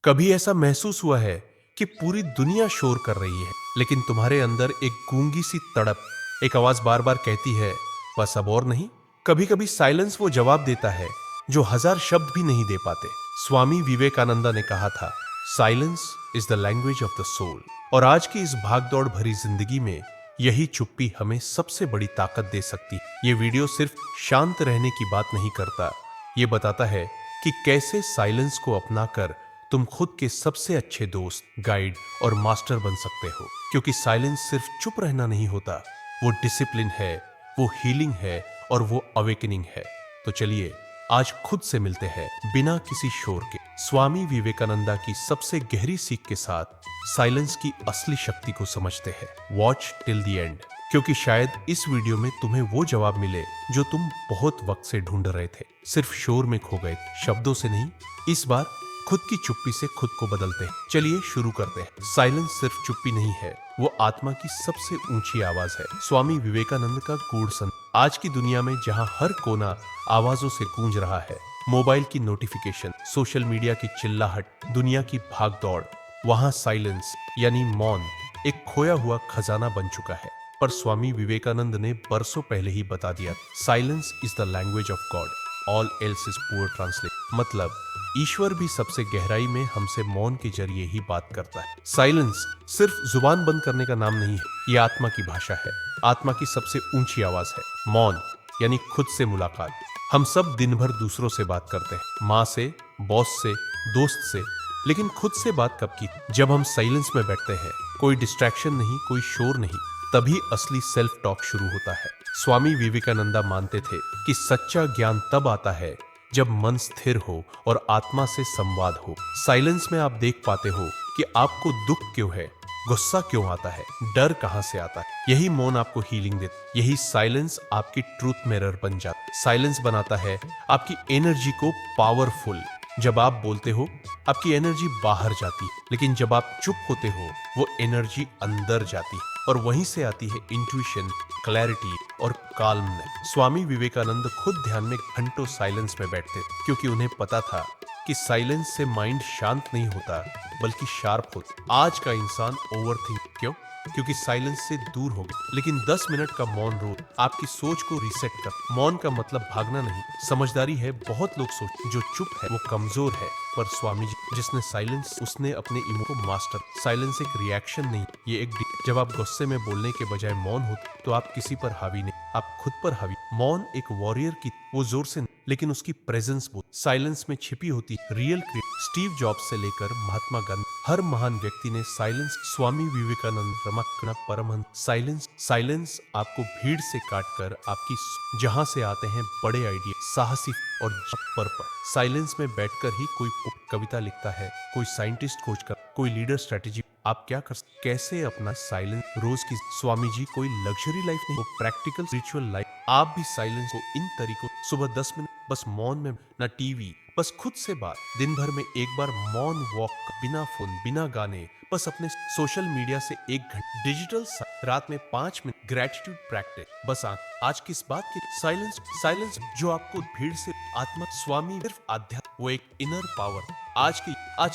कभी ऐसा महसूस हुआ है कि पूरी दुनिया शोर कर रही है, लेकिन तुम्हारे अंदर एक गूंगी सी तड़प, एक आवाज बार बार कहती है बस अब और नहीं। कभी कभी साइलेंस वो जवाब देता है जो हजार शब्द भी नहीं दे पाते। स्वामी विवेकानंदा ने कहा था, silence is the language of the soul. और आज की इस भागदौड़ भरी जिंदगी में यही चुप्पी हमें सबसे बड़ी ताकत दे सकती। ये वीडियो सिर्फ शांत रहने की बात नहीं करता, ये बताता है कि कैसे साइलेंस को अपनाकर तुम खुद के सबसे अच्छे दोस्त, गाइड और मास्टर बन सकते हो। क्योंकि साइलेंस सिर्फ चुप रहना नहीं होता, वो डिसिप्लिन है, वो हीलिंग है और वो अवेकनिंग है। तो चलिए आज खुद से मिलते हैं बिना किसी शोर के, स्वामी विवेकानंदा की सबसे गहरी सीख के साथ साइलेंस की असली शक्ति को समझते हैं। वॉच टिल द एंड, क्योंकि शायद इस वीडियो में तुम्हें वो जवाब मिले जो तुम बहुत वक्त से ढूंढ रहे थे। सिर्फ शोर में खो गए, शब्दों से नहीं। इस बार खुद की चुप्पी से खुद को बदलते हैं। चलिए शुरू करते हैं। साइलेंस सिर्फ चुप्पी नहीं है, वो आत्मा की सबसे ऊंची आवाज है। स्वामी विवेकानंद का गूढ़ संदेश। आज की दुनिया में जहां हर कोना आवाजों से गूंज रहा है, मोबाइल की नोटिफिकेशन, सोशल मीडिया की चिल्लाहट, दुनिया की भागदौड़, वहां साइलेंस यानी मौन एक खोया हुआ खजाना बन चुका है। पर स्वामी विवेकानंद ने बरसों पहले ही बता दिया, silence is the language of God, all else is poor translate. मतलब ईश्वर भी सबसे गहराई में हमसे मौन के जरिए ही बात करता है। साइलेंस सिर्फ जुबान बंद करने का नाम नहीं है, ये आत्मा की भाषा है, आत्मा की सबसे ऊंची आवाज है। मौन यानी खुद से मुलाकात। हम सब दिन भर दूसरों से बात करते हैं, माँ से, बॉस से, दोस्त से, लेकिन खुद से बात कब की? जब हम साइलेंस में बैठते हैं, कोई डिस्ट्रैक्शन नहीं, कोई शोर नहीं, तभी असली सेल्फ टॉक शुरू होता है। स्वामी विवेकानंदा मानते थे कि सच्चा ज्ञान तब आता है जब मन स्थिर हो और आत्मा से संवाद हो। साइलेंस में आप देख पाते हो कि आपको दुख क्यों है, गुस्सा क्यों आता है, डर कहां से आता है। यही मौन आपको हीलिंग देता। यही साइलेंस आपकी ट्रूथ मिरर बन जाता। साइलेंस बनाता है आपकी एनर्जी को पावरफुल। जब आप बोलते हो, आपकी एनर्जी बाहर जाती है, लेकिन जब आप चुप होते हो, वो एनर्जी अंदर जाती है और वहीं से आती है इंट्यूशन, क्लैरिटी और काल्मनेस। स्वामी विवेकानंद खुद ध्यान में घंटों साइलेंस में बैठते थे, क्योंकि उन्हें पता था कि साइलेंस से माइंड शांत नहीं होता बल्कि शार्प होता। आज का इंसान ओवरथिंक क्यों? क्योंकि साइलेंस से दूर हो गए। लेकिन 10 मिनट का मौन रोज आपकी सोच को रीसेट कर। मौन का मतलब भागना नहीं, समझदारी है। बहुत लोग सोचते जो चुप है वो कमजोर है, पर स्वामी जी जिसने साइलेंस, उसने अपने इमो को मास्टर। साइलेंस एक रिएक्शन नहीं, ये एक जब आप गुस्से में बोलने के बजाय मौन होते तो आप किसी पर हावी नहीं, आप खुद पर हावी। मौन एक वॉरियर की, वो जोर से नहीं, लेकिन उसकी प्रेजेंस बहुत। साइलेंस में छिपी होती रियल क्रिएट। स्टीव जॉब्स से लेकर महात्मा गांधी, हर महान व्यक्ति ने साइलेंस। स्वामी विवेकानंद, रमाकांत परमहंस, साइलेंस आपको भीड़ से काटकर आपकी जहां से आते हैं बड़े आइडिया, साहसी और पर्पस। साइलेंस में बैठकर ही कोई कविता लिखता है, कोई साइंटिस्ट खोज कर, कोई लीडर स्ट्रेटेजी। आप क्या कर, कैसे अपना साइलेंस रोज की। स्वामी जी कोई लग्जरी लाइफ नहीं, वो प्रैक्टिकल रिचुअल लाइफ। आप भी साइलेंस को इन तरीकों, सुबह 10 मिनट बस मौन में, ना टीवी, बस खुद से बात। दिन भर में एक बार मौन वॉक, बिना फोन, बिना गाने, बस अपने सोशल मीडिया से 1 घंटा। डिजिटल रात में 5 मिनट ग्रेटिट्यूड प्रैक्टिस। बस आज किस बात की? साइलेंस जो आपको भीड़ से आत्मा। स्वामी सिर्फ आध्यात्म, वो एक इनर पावर। आज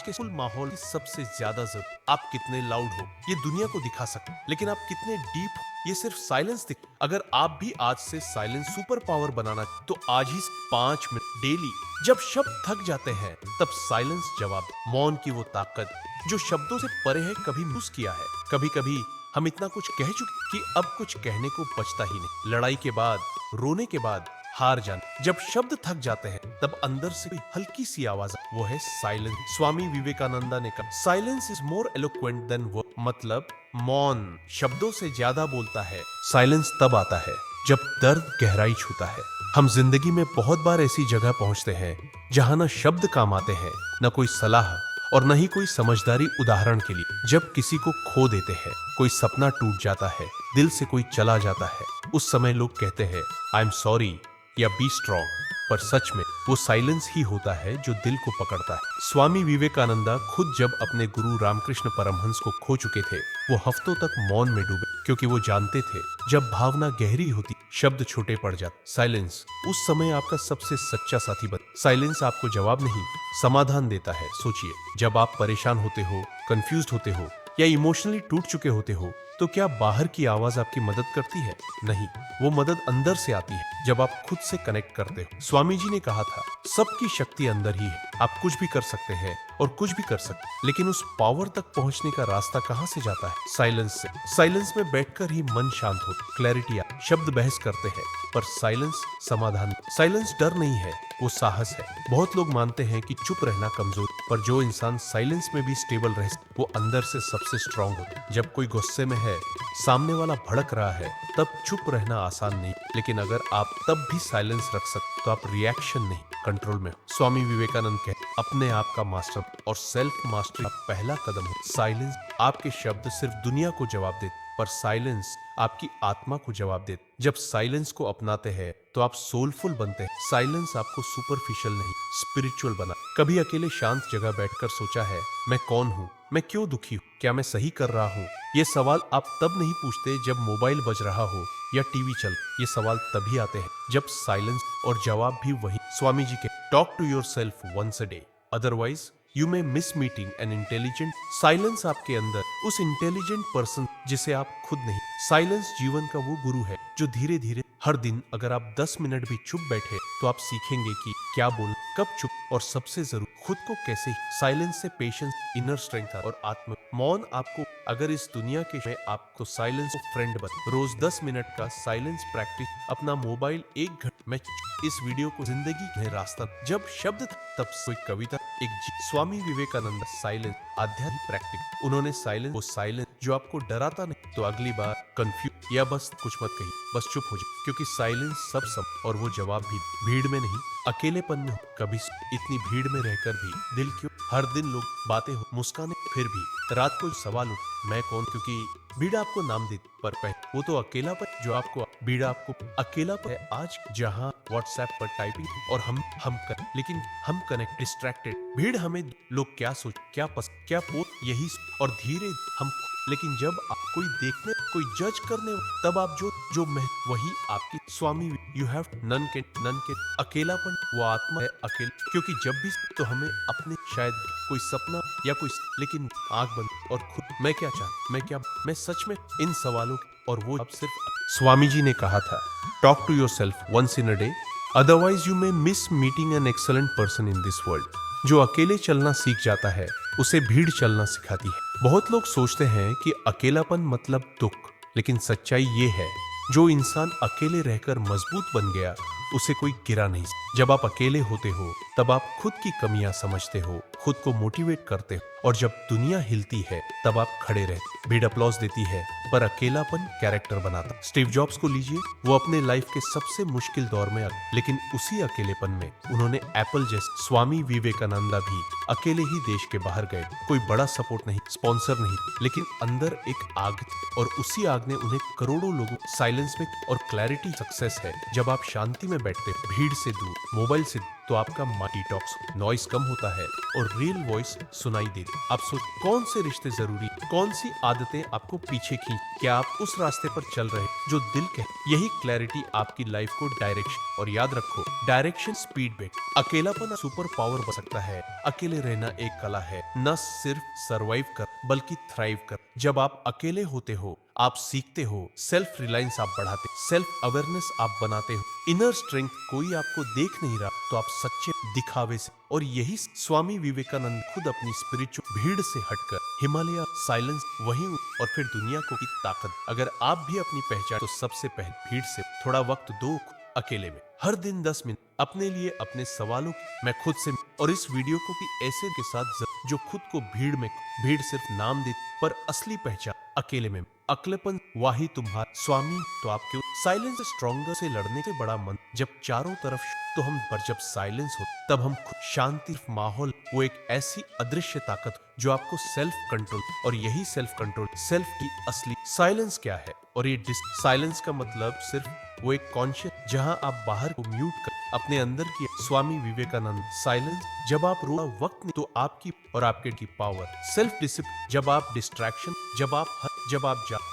के फुल माहौल की सबसे ज्यादा जरूरत। आप कितने लाउड हो ये दुनिया को दिखा सकते, लेकिन आप कितने डीप हो ये सिर्फ साइलेंस दिख। अगर आप भी आज से साइलेंस सुपर पावर बनाना, तो आज ही 5 मिनट डेली। जब शब्द थक जाते हैं तब साइलेंस जवाब। मौन की वो ताकत जो शब्दों से परे है। कभी मिस किया है, कभी हम इतना कुछ कह चुके कि अब कुछ कहने को बचता ही नहीं। लड़ाई के बाद, रोने के बाद, हार जाना, जब शब्द थक जाते हैं तब अंदर से हल्की सी आवाज, वो है साइलेंस। स्वामी विवेकानंदा ने कहा, silence is more eloquent than word. मतलब मौन शब्दों से ज्यादा बोलता है। साइलेंस तब आता है जब दर्द गहराई छूता है। हम जिंदगी में बहुत बार ऐसी जगह पहुंचते हैं जहां ना शब्द काम आते हैं, ना कोई सलाह और न ही कोई समझदारी। उदाहरण के लिए, जब किसी को खो देते हैं, कोई सपना टूट जाता है, दिल से कोई चला जाता है, उस समय लोग कहते हैं आई एम सॉरी या बी स्ट्रॉन्ग। पर सच में वो साइलेंस ही होता है जो दिल को पकड़ता है। स्वामी विवेकानंदा खुद जब अपने गुरु रामकृष्ण परमहंस को खो चुके थे, वो हफ्तों तक मौन में डूबे, क्योंकि वो जानते थे जब भावना गहरी होती, शब्द छोटे पड़ जाते। साइलेंस उस समय आपका सबसे सच्चा साथी बन। साइलेंस आपको जवाब नहीं, समाधान देता है। सोचिए, जब आप परेशान होते हो, कंफ्यूज्ड होते हो या इमोशनली टूट चुके होते हो, तो क्या बाहर की आवाज आपकी मदद करती है? नहीं, वो मदद अंदर से आती है, जब आप खुद से कनेक्ट करते हो। स्वामी जी ने कहा था, सबकी शक्ति अंदर ही है। आप कुछ भी कर सकते हैं और कुछ भी कर सकते हैं, लेकिन उस पावर तक पहुंचने का रास्ता कहां से जाता है? साइलेंस से। साइलेंस में बैठकर ही मन शांत होता, क्लैरिटी आती, शब्द बहस करते हैं, पर साइलेंस समाधान। साइलेंस डर नहीं है, वो साहस है। बहुत लोग मानते हैं कि चुप रहना कमजोर, पर जो इंसान साइलेंस में भी स्टेबल रहे, वो अंदर से सबसे स्ट्रांग होता है। जब कोई गुस्से में है, सामने वाला भड़क रहा है, तब चुप रहना आसान नहीं, लेकिन अगर आप तब भी साइलेंस रख सकते तो आप रिएक्शन नहीं, कंट्रोल में हो। स्वामी विवेकानंद कहते, अपने आप का मास्टर और सेल्फ मास्टरी का पहला कदम है साइलेंस। आपके शब्द सिर्फ दुनिया को जवाब देते, पर साइलेंस आपकी आत्मा को जवाब देते। जब साइलेंस को अपनाते हैं तो आप सोलफुल बनते हैं। साइलेंस आपको सुपरफिशियल नहीं, स्पिरिचुअल बना। कभी अकेले शांत जगह बैठकर सोचा है, मैं कौन हूँ, मैं क्यों दुखी हूँ, क्या मैं सही कर रहा हूँ? ये सवाल आप तब नहीं पूछते जब मोबाइल बज रहा हो या टीवी चल। ये सवाल तभी आते हैं जब साइलेंस, और जवाब भी वही। स्वामी जी के, talk to yourself once a day, otherwise you may miss meeting an intelligent. Silence आपके अंदर उस इंटेलिजेंट पर्सन जिसे आप खुद नहीं। साइलेंस जीवन का वो गुरु है जो धीरे धीरे हर दिन, अगर आप 10 मिनट भी चुप बैठे तो आप सीखेंगे कि क्या बोल, कब चुप, और सबसे जरूर खुद को कैसे। साइलेंस से पेशेंस, इनर स्ट्रेंथ और आत्म मौन आपको, अगर इस दुनिया के में आपको साइलेंस फ्रेंड बन। रोज 10 मिनट का साइलेंस प्रैक्टिस, अपना मोबाइल 1 घंटे में। इस वीडियो को जिंदगी में रास्ता, जब शब्द तब कोई कविता, एक स्वामी विवेकानंद साइलेंस आध्यात्मिक प्रैक्टिस। उन्होंने साइलेंस, वो साइलेंस जो आपको डराता नहीं, तो अगली बार कंफ्यूज या बस कुछ मत कहिए, बस चुप हो जाए, क्योंकि साइलेंस सब और वो जवाब भी भीड़ में नहीं, अकेलेपन में हो। कभी इतनी भीड़ में रहकर भी दिल क्यों? हर दिन लोग बातें हो, मुस्काने, फिर भी रात को सवाल उठ, मैं कौन? क्योंकि भीड़ आपको नाम देती, पर वो तो अकेलापन जो आपको, भीड़ आपको अकेलापन है। आज जहां व्हाट्सएप पर टाइपिंग और हम कर, लेकिन हम कनेक्ट, डिस्ट्रैक्टेड। भीड़ हमें लोग क्या सोच, क्या पसंद, क्या पोस्ट, यही, और धीरे हम। लेकिन जब आप कोई देखने, कोई जज करने, तब आप जो मैं, वही आपकी। स्वामी, यू हैव नन के अकेलापन वो आत्मा है अकेले, क्योंकि जब भी तो हमें अपने शायद कोई सपना या कोई, लेकिन आंख बंद और खुद, मैं क्या चाहता, मैं क्या, मैं सच में, इन सवालों और वो अब सिर्फ। स्वामी जी ने कहा था, talk to yourself once in a day, otherwise you may miss meeting an excellent person in this world. जो अकेले चलना सीख जाता है, उसे भीड़ चलना सिखाती है। बहुत लोग सोचते हैं कि अकेलापन मतलब दुख, लेकिन सच्चाई ये है, जो इंसान अकेले रहकर मजबूत बन गया, उसे कोई गिरा नहीं। जब आप अकेले होते हो, तब आप खुद की कमियां समझते हो, खुद को मोटिवेट करते हो, और जब दुनिया हिलती है, तब आप खड़े रहते। भीड़ अप्लॉज देती है, पर अकेलापन कैरेक्टर बनाता। स्टीव जॉब्स को लीजिए, वो अपने लाइफ के सबसे मुश्किल दौर में, लेकिन उसी अकेलेपन में उन्होंने एप्पल जैसे। स्वामी विवेकानंदा भी अकेले ही देश के बाहर गए, कोई बड़ा सपोर्ट नहीं, स्पॉन्सर नहीं, लेकिन अंदर एक आग थी, और उसी आग ने उन्हें करोड़ों लोगों साइलेंस में। और क्लैरिटी सक्सेस है जब आप शांति में बैठते, भीड़ से दूर, मोबाइल से, तो आपका डिटॉक्स, नॉइस कम होता है और रियल वॉइस सुनाई देती। आप सोच, कौन से रिश्ते जरूरी, कौन सी आदतें आपको पीछे खींच, क्या आप उस रास्ते पर चल रहे जो दिल कहे? यही क्लैरिटी आपकी लाइफ को डायरेक्शन, और याद रखो, डायरेक्शन स्पीड ब्रेक। अकेलापन सुपर पावर बन सकता है। अकेले रहना एक कला है, न सिर्फ सरवाइव कर, बल्कि थ्राइव कर। जब आप अकेले होते हो, आप सीखते हो, सेल्फ रिलायंस आप बढ़ाते, सेल्फ अवेयरनेस आप बनाते हो, इनर स्ट्रेंथ। कोई आपको देख नहीं रहा तो आप सच्चे दिखावे से। और यही स्वामी विवेकानंद खुद अपनी स्पिरिचुअल भीड़ से हटकर हिमालय, साइलेंस, वहीं, और फिर दुनिया को की ताकत। अगर आप भी अपनी पहचान, तो सबसे पहले भीड़ से थोड़ा वक्त दो, अकेले में, हर दिन 10 मिनट अपने लिए, अपने सवालों मैं खुद से। और इस वीडियो को भी ऐसे के साथ जो खुद को भीड़ में, भीड़ सिर्फ नाम दे, पर असली पहचान अकेले में। अकेलेपन वाही तुम्हारा स्वामी, तो आपके साइलेंस स्ट्रॉन्गर से लड़ने से बड़ा मन। जब चारों तरफ तो हम, पर जब साइलेंस हो, तब हम खुद शांति माहौल, वो एक ऐसी अदृश्य ताकत जो आपको सेल्फ कंट्रोल, और यही सेल्फ कंट्रोल, सेल्फ की असली। साइलेंस क्या है? और ये साइलेंस का मतलब सिर्फ वो एक कॉन्शियस, जहां आप बाहर को म्यूट कर अपने अंदर की। स्वामी विवेकानंद साइलेंस, जब आप रो वक्त नहीं, तो आपकी और आपके की पावर। सेल्फ डिसिप्लिन, जब आप डिस्ट्रैक्शन, जब आप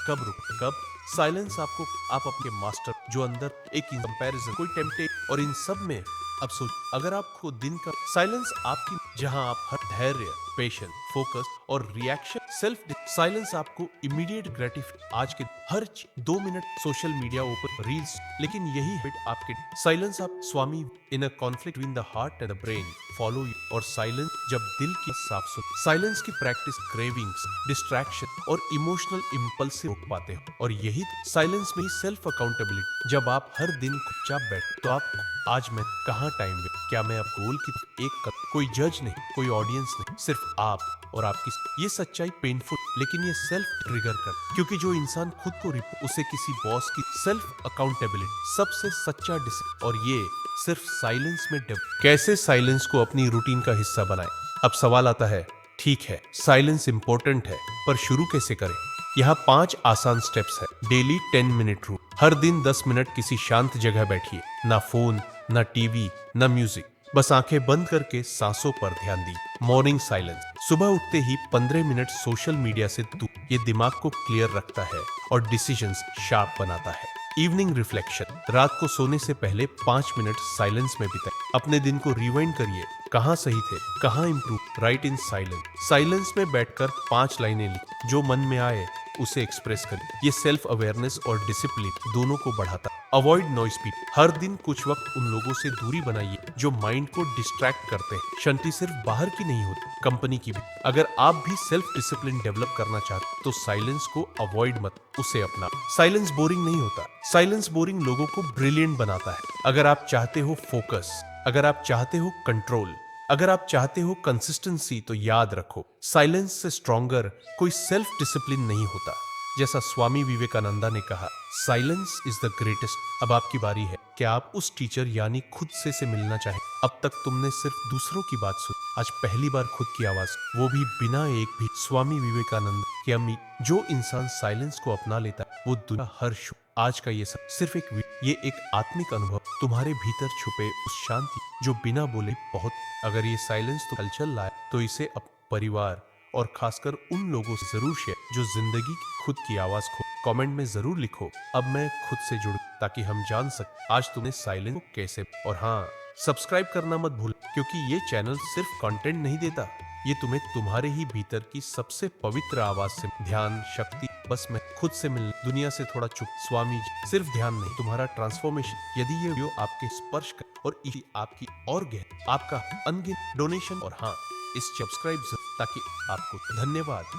कब रुक, कब साइलेंस आपको, आप अपने मास्टर जो अंदर एक कंपैरिजन, कोई टेम्पटे, और इन सब में अब सोच, अगर आपको दिन का साइलेंस आपकी, जहां आप हर धैर्य, पेशेंस, फोकस और रिएक्शन सेल्फ साइलेंस आपको इमीडिएट ग्रेटिफिकेशन। आज के हर 2 minute social media open reels, लेकिन यही हिट आपके साइलेंस आप स्वामी in a conflict with the heart and the brain follow you. और साइलेंस जब दिल की साफ सुथरा साइलेंस की प्रैक्टिस क्रेविंग्स, डिस्ट्रैक्शन और इमोशनल इम्पल्स से रोक पाते हो। और यही साइलेंस में ही सेल्फ अकाउंटेबिलिटी। जब आप हर दिन चुपचाप बैठ तो आप आज मैं कहाँ टाइम वे, क्या मैं अब गोल की एक कोई जज नहीं, कोई ऑडियंस नहीं, सिर्फ आप और आपकी। ये सच्चाई पेनफुल, लेकिन ये सेल्फ ट्रिगर कर, क्योंकि जो इंसान खुद को उसे किसी बॉस की सेल्फ अकाउंटेबिलिटी सबसे सच्चा डिसिप्लिन। और ये सिर्फ साइलेंस में कैसे साइलेंस को अपनी रूटीन का हिस्सा बनाए। अब सवाल आता है, ठीक है साइलेंस इंपॉर्टेंट है, पर शुरू कैसे करें? यहाँ 5 आसान स्टेप्स है। Daily 10 minute rule. हर दिन 10 मिनट किसी शांत जगह बैठिए, ना फोन, ना टीवी, ना म्यूजिक, बस आंखें बंद करके सांसों पर ध्यान दी। Morning silence. सुबह उठते ही 15 मिनट सोशल मीडिया से दूर, ये दिमाग को क्लियर रखता है और डिसीजंस शार्प बनाता है। Evening reflection. रात को सोने से पहले 5 मिनट साइलेंस में बिताएं। अपने दिन को रिवाइंड करिए, कहाँ सही थे, कहाँ improve. Right in silence. Silence में बैठकर 5 लाइनें लिख, जो मन में आए उसे एक्सप्रेस करें। ये सेल्फ अवेयरनेस और डिसिप्लिन दोनों को बढ़ाता है। Avoid noise people. हर दिन कुछ वक्त उन लोगों से दूरी बनाइए जो माइंड को डिस्ट्रैक्ट करते हैं। शांति सिर्फ बाहर की नहीं होती, कंपनी की भी। अगर आप भी सेल्फ डिसिप्लिन डेवलप करना चाहते तो साइलेंस को अवॉइड मत, उसे अपना। साइलेंस बोरिंग नहीं होता, साइलेंस बोरिंग लोगों को ब्रिलियंट बनाता है। अगर आप चाहते हो फोकस, अगर आप चाहते हो कंट्रोल, अगर आप चाहते हो कंसिस्टेंसी, तो याद रखो साइलेंस से स्ट्रॉन्गर कोई सेल्फ डिसिप्लिन नहीं होता। जैसा स्वामी विवेकानंदा ने कहा, साइलेंस इज द ग्रेटेस्ट। अब आपकी बारी है। क्या आप उस टीचर यानी खुद से मिलना चाहें? अब तक तुमने सिर्फ दूसरों की बात सुनी, आज पहली बार खुद की आवाज, वो भी बिना एक भी। स्वामी विवेकानंद की अम्मी। जो इंसान साइलेंस को अपना लेता है वो दुनिया हर आज का ये सब सिर्फ ये एक आत्मिक अनुभव, तुम्हारे भीतर छुपे उस शांति जो बिना बोले बहुत। अगर ये साइलेंस तो हलचल लाए तो इसे परिवार और खासकर उन लोगों से जरूर शेयर जो जिंदगी की खुद की आवाज खो। कमेंट में जरूर लिखो, अब मैं खुद से जुड़, ताकि हम जान सके आज तुमने साइलेंस को कैसे। और हाँ, सब्सक्राइब करना मत भूल, क्योंकि ये चैनल सिर्फ कंटेंट नहीं देता, ये तुम्हें तुम्हारे ही भीतर की सबसे पवित्र आवाज से ध्यान, शक्ति, बस मैं खुद से मिलने, दुनिया से थोड़ा चुप। स्वामी जी, सिर्फ ध्यान नहीं, तुम्हारा ट्रांसफॉर्मेशन। यदि ये वीडियो आपके स्पर्श कर और आपकी और गहर, आपका अनगिनत डोनेशन और हाँ, इस सब्सक्राइब ताकि आपको धन्यवाद।